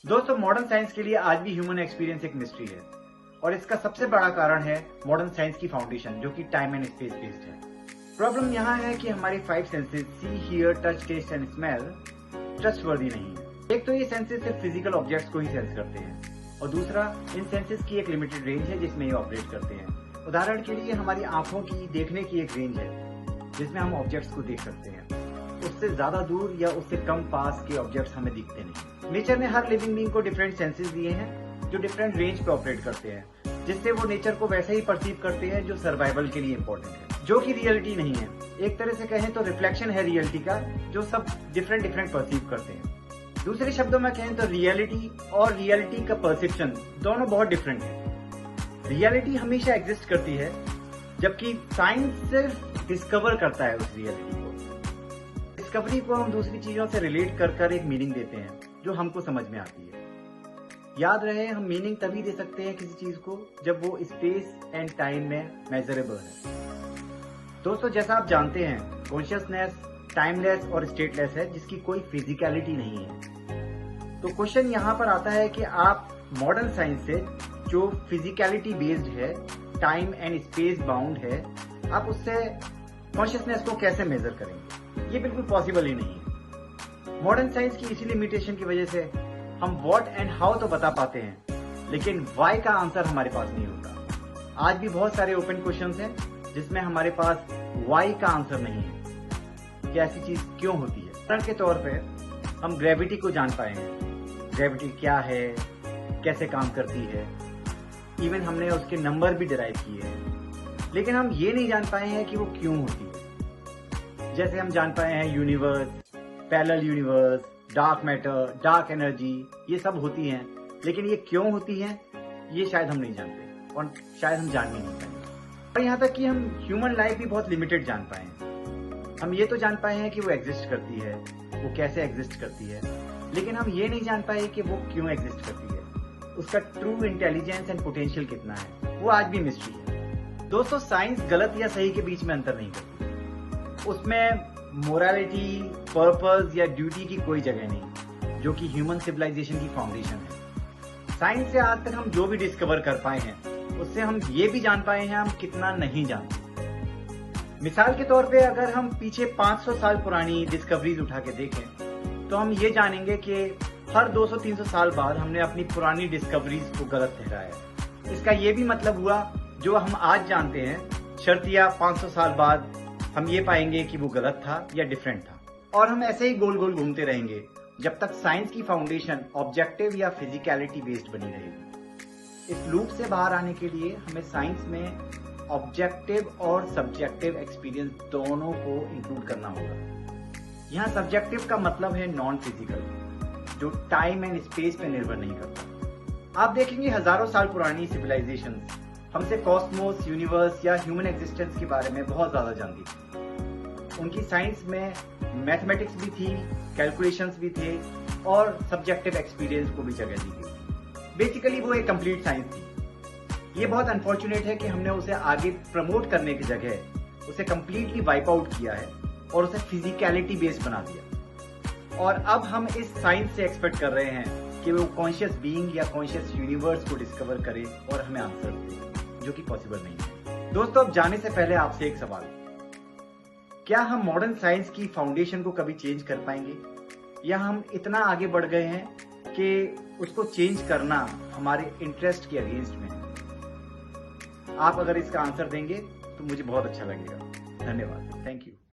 दोस्तों, modern science के लिए आज भी ह्यूमन एक्सपीरियंस एक मिस्ट्री है और इसका सबसे बड़ा कारण है मॉडर्न साइंस की फाउंडेशन, जो कि टाइम एंड स्पेस बेस्ड है। प्रॉब्लम यहाँ है कि हमारे 5 senses see, hear, touch, taste and smell trustworthy नहीं है। एक तो ये सेंसेस सिर्फ फिजिकल ऑब्जेक्ट्स को ही सेंस करते हैं और दूसरा, इन सेंसेस की एक लिमिटेड रेंज है जिसमें ये ऑपरेट करते हैं। उदाहरण के लिए हमारी आंखों की देखने की एक रेंज है जिसमें हम ऑब्जेक्ट्स को देख सकते हैं, उससे ज्यादा दूर या उससे कम पास के ऑब्जेक्ट्स हमें दिखते नहीं। नेचर ने हर लिविंग बीइंग को डिफरेंट सेंसेस दिए हैं जो डिफरेंट रेंज पे ऑपरेट करते हैं, जिससे वो नेचर को वैसे ही परसीव करते हैं जो सर्वाइवल के लिए इम्पोर्टेंट है, जो कि रियलिटी नहीं है। एक तरह से कहें तो रिफ्लेक्शन है रियलिटी का, जो सब डिफरेंट परसीव करते हैं। दूसरे शब्दों में कहें तो रियलिटी और रियलिटी का परसेप्शन दोनों बहुत डिफरेंट है। रियलिटी हमेशा एग्जिस्ट करती है, जबकि साइंस सिर्फ डिस्कवर करता है उस रियलिटी को। डिस्कवरी को हम दूसरी चीजों से रिलेट कर एक मीनिंग देते हैं जो हमको समझ में आती है। याद रहे, हम मीनिंग तभी दे सकते हैं किसी चीज को जब वो स्पेस एंड टाइम में मेजरेबल है। दोस्तों, जैसा आप जानते हैं, कॉन्शियसनेस टाइमलेस और स्टेटलेस है जिसकी कोई फिजिकलिटी नहीं है। तो क्वेश्चन यहाँ पर आता है कि आप मॉडर्न साइंस से जो फिजिकलिटी बेस्ड है, टाइम एंड स्पेस बाउंड है, आप उससे कॉन्शियसनेस को कैसे मेजर करेंगे? ये बिल्कुल पॉसिबल ही नहीं है। मॉडर्न साइंस की इसी लिमिटेशन की वजह से हम व्हाट एंड हाउ तो बता पाते हैं, लेकिन व्हाई का आंसर हमारे पास नहीं होता। आज भी बहुत सारे ओपन क्वेश्चंस हैं जिसमें हमारे पास व्हाई का आंसर नहीं है कि ऐसी चीज क्यों होती है। उदाहरण के तौर पे हम ग्रेविटी को जान पाए हैं, ग्रेविटी क्या है, कैसे काम करती है, इवन हमने उसके नंबर भी डिराइव किए हैं, लेकिन हम ये नहीं जान पाए हैं कि वो क्यों होती है। जैसे हम जान पाए हैं universe, parallel universe, dark matter, dark energy, ये सब होती हैं, लेकिन ये क्यों होती हैं ये शायद हम नहीं जानते और शायद हम जान भी नहीं पाएंगे। और यहाँ तक कि हम ह्यूमन लाइफ भी बहुत लिमिटेड जान पाए हैं। हम ये तो जान पाए हैं कि वो एग्जिस्ट करती है, वो कैसे एग्जिस्ट करती है, लेकिन हम ये नहीं जान पाए कि वो क्यों एग्जिस्ट करती है, उसका ट्रू इंटेलिजेंस एंड पोटेंशियल कितना है, वो आज भी मिस्ट्री है। दोस्तों, साइंस गलत या सही के बीच में अंतर नहीं करती, उसमें मोरालिटी, पर्पस या ड्यूटी की कोई जगह नहीं, जो कि ह्यूमन सिविलाइजेशन की फाउंडेशन है। साइंस से आज तक हम जो भी डिस्कवर कर पाए हैं, उससे हम ये भी जान पाए हैं हम कितना नहीं जानते। मिसाल के तौर पे अगर हम पीछे 500 साल पुरानी डिस्कवरीज उठा के देखें तो हम ये जानेंगे कि हर 200-300 साल बाद हमने अपनी पुरानी डिस्कवरीज को गलत ठहराया। इसका ये भी मतलब हुआ जो हम आज जानते हैं, शर्तिया 500 साल बाद हम ये पाएंगे कि वो गलत था या डिफरेंट था। और हम ऐसे ही गोल गोल घूमते रहेंगे जब तक साइंस की फाउंडेशन ऑब्जेक्टिव या फिजिकलिटी बेस्ड बनी रहेगी। इस लूप से बाहर आने के लिए हमें साइंस में ऑब्जेक्टिव और सब्जेक्टिव एक्सपीरियंस दोनों को इंक्लूड करना होगा। यहाँ सब्जेक्टिव का मतलब है नॉन फिजिकल, जो टाइम एंड स्पेस पे निर्भर नहीं करता। आप देखेंगे हजारों साल पुरानी सिविलाइजेशन हमसे कॉस्मोस, यूनिवर्स या ह्यूमन एग्जिस्टेंस के बारे में बहुत ज्यादा जानती थी। उनकी साइंस में मैथमेटिक्स भी थी, कैलकुलेशंस भी थे और सब्जेक्टिव एक्सपीरियंस को भी जगह दी गई। बेसिकली वो एक कंप्लीट साइंस थी। ये बहुत अनफॉर्चुनेट है कि हमने उसे आगे प्रमोट करने की जगह उसे कंप्लीटली वाइप आउट किया है और उसे फिजिकलिटी बेस्ड बना दिया। और अब हम इस साइंस से एक्सपेक्ट कर रहे हैं कि वो कॉन्शियस बीइंग या कॉन्शियस यूनिवर्स को डिस्कवर करे और हमें आंसर दे, जो कि पॉसिबल नहीं है। दोस्तों, अब जाने से पहले आपसे एक सवाल, क्या हम मॉडर्न साइंस की फाउंडेशन को कभी चेंज कर पाएंगे, या हम इतना आगे बढ़ गए हैं कि उसको चेंज करना हमारे इंटरेस्ट के अगेंस्ट में है? आप अगर इसका आंसर देंगे तो मुझे बहुत अच्छा लगेगा। धन्यवाद, थैंक यू।